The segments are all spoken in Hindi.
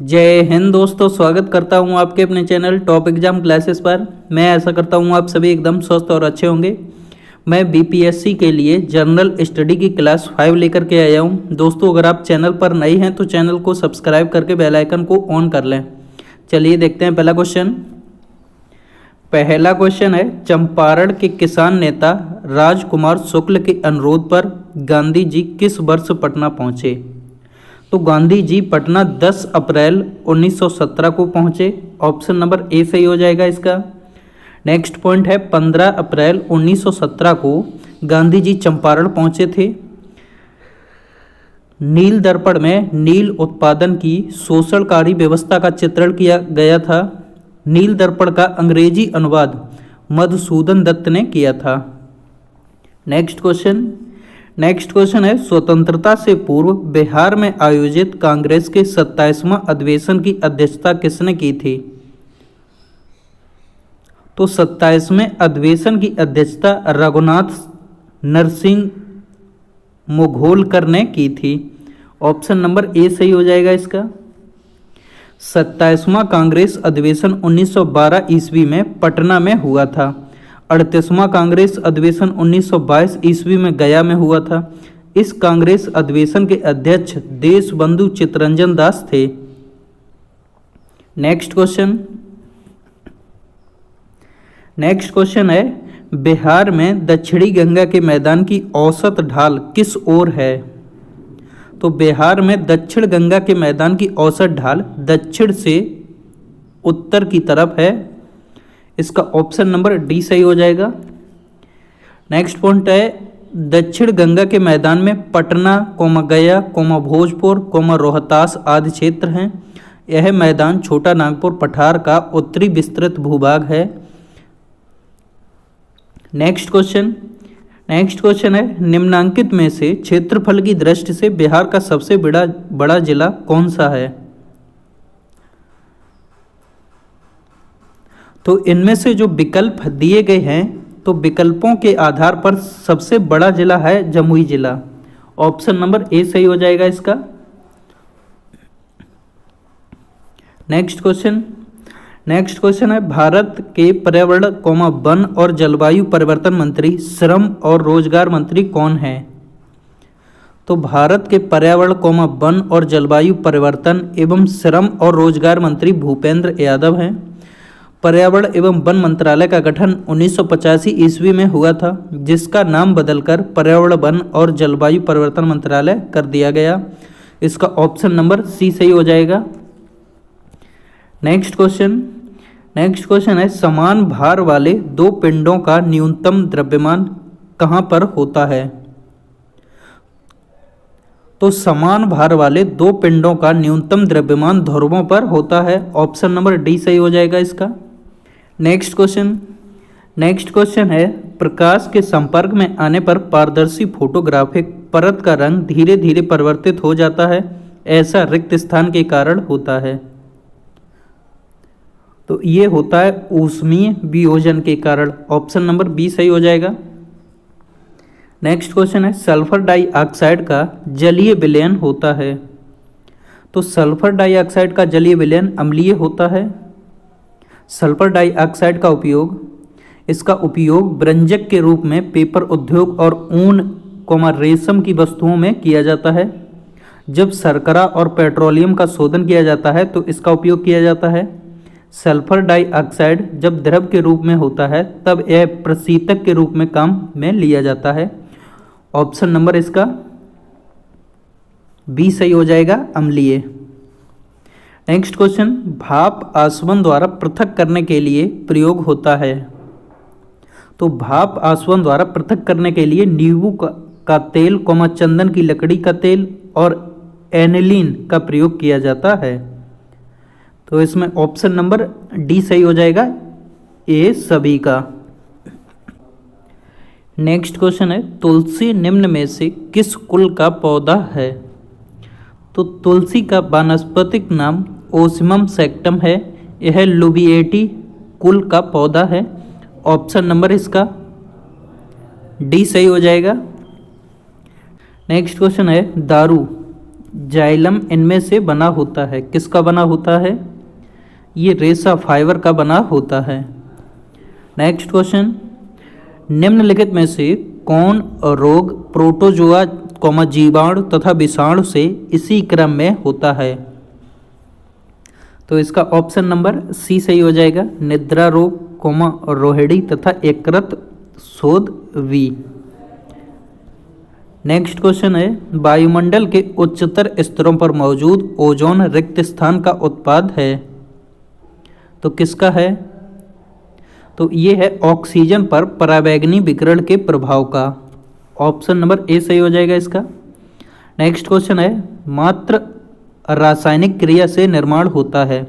जय हिंद दोस्तों, स्वागत करता हूं आपके अपने चैनल टॉप एग्जाम क्लासेस पर। मैं ऐसा करता हूं आप सभी एकदम स्वस्थ और अच्छे होंगे। मैं बीपीएससी के लिए जनरल स्टडी की क्लास 5 लेकर के आया हूं। दोस्तों, अगर आप चैनल पर नए हैं तो चैनल को सब्सक्राइब करके बेल आइकन को ऑन कर लें। चलिए देखते हैं पहला क्वेश्चन है, चंपारण के किसान नेता राजकुमार शुक्ल के अनुरोध पर गांधी जी किस वर्ष पटना पहुंचे? तो गांधी जी पटना 10 अप्रैल 1917 को पहुंचे। ऑप्शन नंबर ए सही हो जाएगा इसका। नेक्स्ट पॉइंट है, 15 अप्रैल 1917 को गांधी जी चंपारण पहुंचे थे। नील दर्पण में नील उत्पादन की शोषणकारी व्यवस्था का चित्रण किया गया था। नील दर्पण का अंग्रेजी अनुवाद मधुसूदन दत्त ने किया था। नेक्स्ट क्वेश्चन है, स्वतंत्रता से पूर्व बिहार में आयोजित कांग्रेस के 27वां अधिवेशन की अध्यक्षता किसने की थी? तो 27वें अधिवेशन की अध्यक्षता रघुनाथ नरसिंह मोघोलकर ने की थी। ऑप्शन नंबर ए सही हो जाएगा इसका। 27वां कांग्रेस अधिवेशन 1912 ईस्वी में पटना में हुआ था। 38वां कांग्रेस अधिवेशन 1922 ईस्वी में गया में हुआ था। इस कांग्रेस अधिवेशन के अध्यक्ष देशबंधु चित्तरंजन दास थे। नेक्स्ट क्वेश्चन है, बिहार में दक्षिणी गंगा के मैदान की औसत ढाल किस ओर है? तो बिहार में दक्षिण गंगा के मैदान की औसत ढाल दक्षिण से उत्तर की तरफ है। इसका ऑप्शन नंबर डी सही हो जाएगा। नेक्स्ट पॉइंट है, दक्षिण गंगा के मैदान में पटना, गया, भोजपुर, रोहतास आदि क्षेत्र हैं। यह मैदान छोटा नागपुर पठार का उत्तरी विस्तृत भूभाग है। नेक्स्ट क्वेश्चन है, निम्नांकित में से क्षेत्रफल की दृष्टि से बिहार का सबसे बड़ा जिला कौन सा है? तो इनमें से जो विकल्प दिए गए हैं तो विकल्पों के आधार पर सबसे बड़ा जिला है जमुई जिला। ऑप्शन नंबर ए सही हो जाएगा इसका। नेक्स्ट क्वेश्चन है, भारत के पर्यावरण वन और जलवायु परिवर्तन मंत्री, श्रम और रोजगार मंत्री कौन है? तो भारत के पर्यावरण वन और जलवायु परिवर्तन एवं श्रम और रोजगार मंत्री भूपेंद्र यादव हैं। पर्यावरण एवं वन मंत्रालय का गठन 1985 ईस्वी में हुआ था, जिसका नाम बदलकर पर्यावरण वन और जलवायु परिवर्तन मंत्रालय कर दिया गया। इसका ऑप्शन नंबर सी सही हो जाएगा। नेक्स्ट क्वेश्चन है, समान भार वाले दो पिंडों का न्यूनतम द्रव्यमान कहाँ पर होता है? तो समान भार वाले दो पिंडों का न्यूनतम द्रव्यमान ध्रुवों पर होता है। ऑप्शन नंबर डी सही हो जाएगा इसका। नेक्स्ट क्वेश्चन है, प्रकाश के संपर्क में आने पर पारदर्शी फोटोग्राफिक परत का रंग धीरे धीरे परिवर्तित हो जाता है। ऐसा रिक्त स्थान के कारण होता है। तो ये होता है ऊष्मीय वियोजन के कारण। ऑप्शन नंबर बी सही हो जाएगा। नेक्स्ट क्वेश्चन है, सल्फर डाइऑक्साइड का जलीय विलयन होता है। तो सल्फर डाइऑक्साइड का जलीय विलयन अम्लीय होता है। सल्फर डाइऑक्साइड का इसका उपयोग व्यंजक के रूप में पेपर उद्योग और ऊन रेशम की वस्तुओं में किया जाता है। जब शर्करा और पेट्रोलियम का शोधन किया जाता है तो इसका उपयोग किया जाता है। सल्फर डाइऑक्साइड जब द्रव के रूप में होता है तब यह प्रशीतक के रूप में काम में लिया जाता है। ऑप्शन नंबर इसका बी सही हो जाएगा, अम्लीय। नेक्स्ट क्वेश्चन, भाप आसवन द्वारा पृथक करने के लिए प्रयोग होता है। तो भाप आसवन द्वारा पृथक करने के लिए नींबू का तेल, चंदन की लकड़ी का तेल और एनिलीन का प्रयोग किया जाता है। तो इसमें ऑप्शन नंबर डी सही हो जाएगा, ए सभी का। नेक्स्ट क्वेश्चन है, तुलसी निम्न में से किस कुल का पौधा है? तो तुलसी का वानस्पतिक नाम ओसिमम सेक्टम है। यह लुबिएटी कुल का पौधा है। ऑप्शन नंबर इसका डी सही हो जाएगा। नेक्स्ट क्वेश्चन है, दारू जाइलम इनमें से बना होता है। किसका बना होता है? ये रेशा फाइबर का बना होता है। नेक्स्ट क्वेश्चन, निम्नलिखित में से कौन रोग प्रोटोजोआ जीवाणु तथा विषाणु से इसी क्रम में होता है? तो इसका ऑप्शन नंबर सी सही हो जाएगा। निद्रा रोग, रोहिणी तथा यकृत शोथ वी। नेक्स्ट क्वेश्चन है, वायुमंडल के उच्चतर स्तरों पर मौजूद ओजोन रिक्त स्थान का उत्पाद है। तो किसका है? तो ये है ऑक्सीजन पर पराबैंगनी विकिरण के प्रभाव का। ऑप्शन नंबर ए सही हो जाएगा इसका। नेक्स्ट क्वेश्चन है, मात्र रासायनिक क्रिया से निर्माण होता है।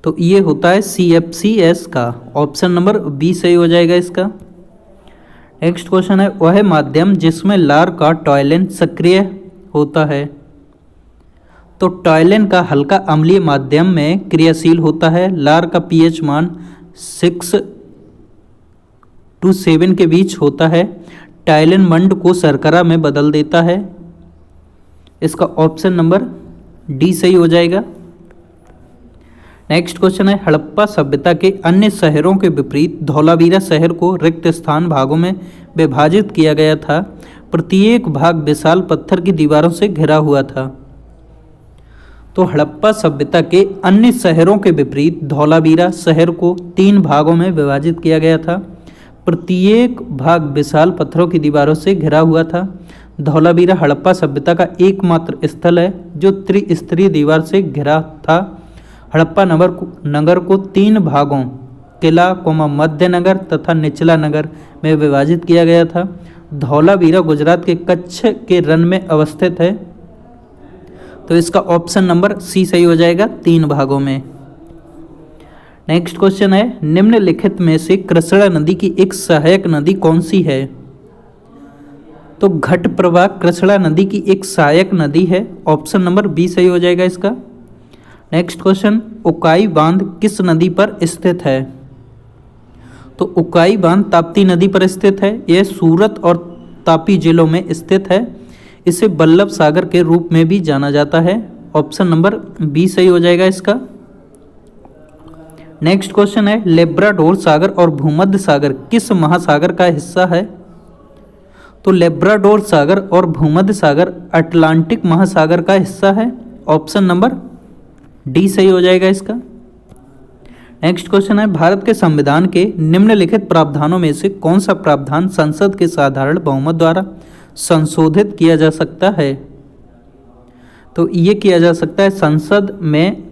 तो ये होता है CFCS का। ऑप्शन नंबर बी सही हो जाएगा इसका। नेक्स्ट क्वेश्चन है, वह माध्यम जिसमें लार का टॉयलिन सक्रिय होता है। तो टॉयलिन का हल्का अम्लीय माध्यम में क्रियाशील होता है। लार का pH मान 6 to 7 के बीच होता है। टॉयलिन मंड को शर्करा में बदल देता है। इसका ऑप्शन नंबर डी सही हो जाएगा। नेक्स्ट क्वेश्चन है, हड़प्पा सभ्यता के अन्य शहरों के विपरीत धौलावीरा शहर को रिक्त स्थान भागों में विभाजित किया गया था। प्रत्येक भाग विशाल पत्थर की दीवारों से घिरा हुआ था। तो हड़प्पा सभ्यता के अन्य शहरों के विपरीत धौलावीरा शहर को 3 भागों में विभाजित किया गया था। प्रत्येक भाग विशाल पत्थरों की दीवारों से घिरा हुआ था। धौलावीरा हड़प्पा सभ्यता का एकमात्र स्थल है जो त्रिस्तरीय दीवार से घिरा था। हड़प्पा नगर को 3 भागों किला, मध्य नगर तथा निचला नगर में विभाजित किया गया था। धौलावीरा गुजरात के कच्छ के रण में अवस्थित है। तो इसका ऑप्शन नंबर सी सही हो जाएगा, 3 भागों में। नेक्स्ट क्वेश्चन है, निम्नलिखित में से कृष्णा नदी की एक सहायक नदी कौन सी है? तो घटप्रभा कृष्णा नदी की एक सहायक नदी है। ऑप्शन नंबर बी सही हो जाएगा इसका। नेक्स्ट क्वेश्चन, उकाई बांध किस नदी पर स्थित है? तो उकाई बांध ताप्ती नदी पर स्थित है। यह सूरत और तापी जिलों में स्थित है। इसे बल्लभ सागर के रूप में भी जाना जाता है। ऑप्शन नंबर बी सही हो जाएगा इसका। नेक्स्ट क्वेश्चन है, लेब्राडोर सागर और भूमध्य सागर किस महासागर का हिस्सा है? तो लेब्राडोर सागर और भूमध्य सागर अटलांटिक महासागर का हिस्सा है। ऑप्शन नंबर डी सही हो जाएगा इसका। नेक्स्ट क्वेश्चन है, भारत के संविधान के निम्नलिखित प्रावधानों में से कौन सा प्रावधान संसद के साधारण बहुमत द्वारा संशोधित किया जा सकता है? तो ये किया जा सकता है संसद में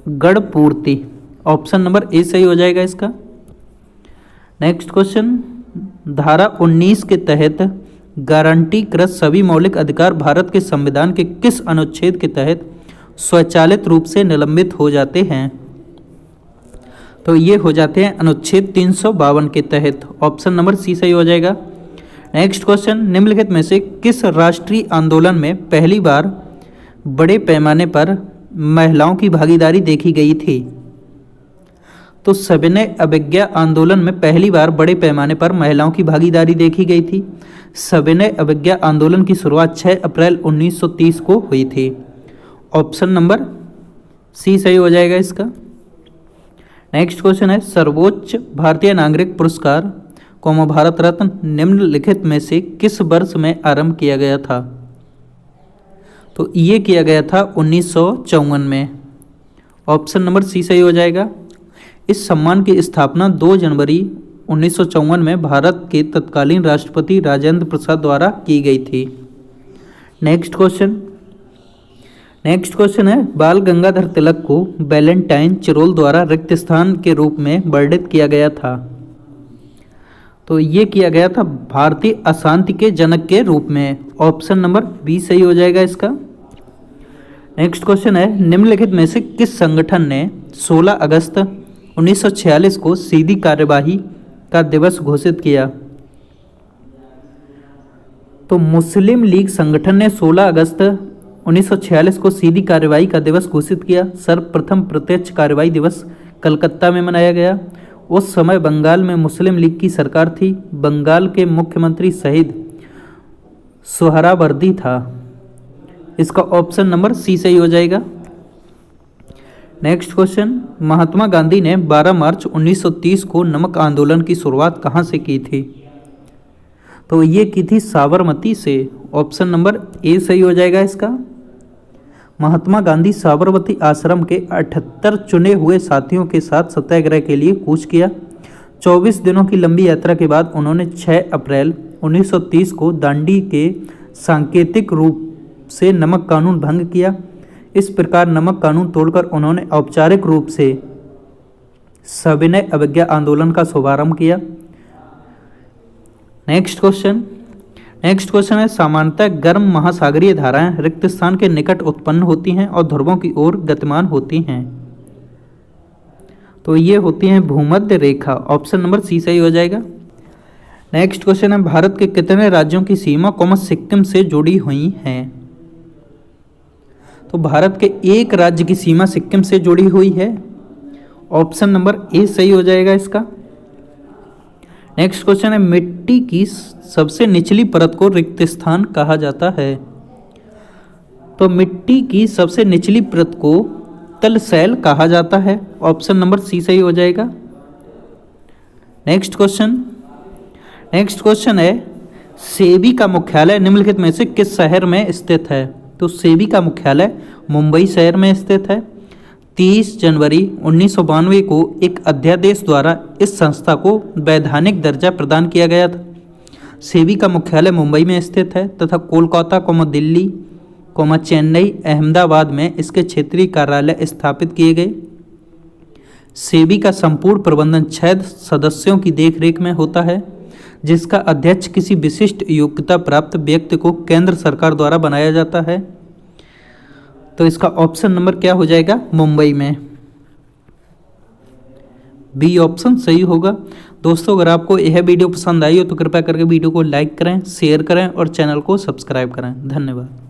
गण पूर्ति। ऑप्शन नंबर ए सही हो जाएगा इसका। नेक्स्ट क्वेश्चन, धारा 19 के तहत गारंटीकृत सभी मौलिक अधिकार भारत के संविधान के किस अनुच्छेद के तहत स्वचालित रूप से निलंबित हो जाते हैं? तो ये हो जाते हैं अनुच्छेद 352 के तहत। ऑप्शन नंबर सी सही हो जाएगा। नेक्स्ट क्वेश्चन, निम्नलिखित में से किस राष्ट्रीय आंदोलन में पहली बार बड़े पैमाने पर महिलाओं की भागीदारी देखी गई थी? तो सविनय अवज्ञा आंदोलन में पहली बार बड़े पैमाने पर महिलाओं की भागीदारी देखी गई थी। सविनय अवज्ञा आंदोलन की शुरुआत 6 अप्रैल 1930 को हुई थी। ऑप्शन नंबर सी सही हो जाएगा इसका। नेक्स्ट क्वेश्चन है, सर्वोच्च भारतीय नागरिक पुरस्कार भारत रत्न निम्नलिखित में से किस वर्ष में आरंभ किया गया था? तो ये किया गया था 1954 में। ऑप्शन नंबर सी सही हो जाएगा। इस सम्मान की स्थापना 2 जनवरी 1954 में भारत के तत्कालीन राष्ट्रपति राजेंद्र प्रसाद द्वारा की गई थी। नेक्स्ट क्वेश्चन है, बाल गंगाधर तिलक को वैलेंटाइन चिरोल द्वारा रिक्त स्थान के रूप में वर्णित किया गया था। तो ये किया गया था भारतीय अशांति के जनक के रूप में। ऑप्शन नंबर बी सही हो जाएगा इसका। नेक्स्ट क्वेश्चन है, निम्नलिखित में से किस संगठन ने 16 अगस्त 1946 को सीधी कार्यवाही का दिवस घोषित किया? तो मुस्लिम लीग संगठन ने 16 अगस्त 1946 को सीधी कार्यवाही का दिवस घोषित किया। सर्वप्रथम प्रत्यक्ष कार्यवाही दिवस कलकत्ता में मनाया गया। उस समय बंगाल में मुस्लिम लीग की सरकार थी। बंगाल के मुख्यमंत्री शहीद सोहरावर्दी था। इसका ऑप्शन नंबर सी सही हो जाएगा। नेक्स्ट क्वेश्चन, महात्मा गांधी ने 12 मार्च 1930 को नमक आंदोलन की शुरुआत कहाँ से की थी? तो ये की थी साबरमती से। ऑप्शन नंबर ए सही हो जाएगा इसका। महात्मा गांधी साबरमती आश्रम के 78 चुने हुए साथियों के साथ सत्याग्रह के लिए कूच किया। 24 दिनों की लंबी यात्रा के बाद उन्होंने 6 अप्रैल 1930 को दांडी के सांकेतिक रूप से नमक कानून भंग किया। इस प्रकार नमक कानून तोड़कर उन्होंने औपचारिक रूप से सविनय अवज्ञा आंदोलन का शुभारंभ किया। नेक्स्ट क्वेश्चन है, सामान्यतः गर्म महासागरीय धाराएं रिक्त स्थान के निकट उत्पन्न होती हैं और ध्रुवों की ओर गतिमान होती हैं। तो ये होती हैं भूमध्य रेखा। ऑप्शन नंबर सी सही हो जाएगा। नेक्स्ट क्वेश्चन है, भारत के कितने राज्यों की सीमा सिक्किम से जुड़ी हुई है? तो भारत के एक राज्य की सीमा सिक्किम से जुड़ी हुई है। ऑप्शन नंबर ए सही हो जाएगा इसका। नेक्स्ट क्वेश्चन है, मिट्टी की सबसे निचली परत को रिक्त स्थान कहा जाता है। तो मिट्टी की सबसे निचली परत को तलशैल कहा जाता है। ऑप्शन नंबर सी सही हो जाएगा। नेक्स्ट क्वेश्चन है, सेबी का मुख्यालय निम्नलिखित में से किस शहर में स्थित है? तो सेबी का मुख्यालय मुंबई शहर में स्थित है। 30 जनवरी 1992 को एक अध्यादेश द्वारा इस संस्था को वैधानिक दर्जा प्रदान किया गया था। सेबी का मुख्यालय मुंबई में स्थित है तथा कोलकाता, दिल्ली, चेन्नई, अहमदाबाद में इसके क्षेत्रीय कार्यालय स्थापित किए गए। सेबी का संपूर्ण प्रबंधन 6 सदस्यों की देखरेख में होता है, जिसका अध्यक्ष किसी विशिष्ट योग्यता प्राप्त व्यक्ति को केंद्र सरकार द्वारा बनाया जाता है। तो इसका ऑप्शन नंबर क्या हो जाएगा? मुंबई में। बी ऑप्शन सही होगा। दोस्तों, अगर आपको यह वीडियो पसंद आई हो तो कृपया करके वीडियो को लाइक करें, शेयर करें और चैनल को सब्सक्राइब करें। धन्यवाद।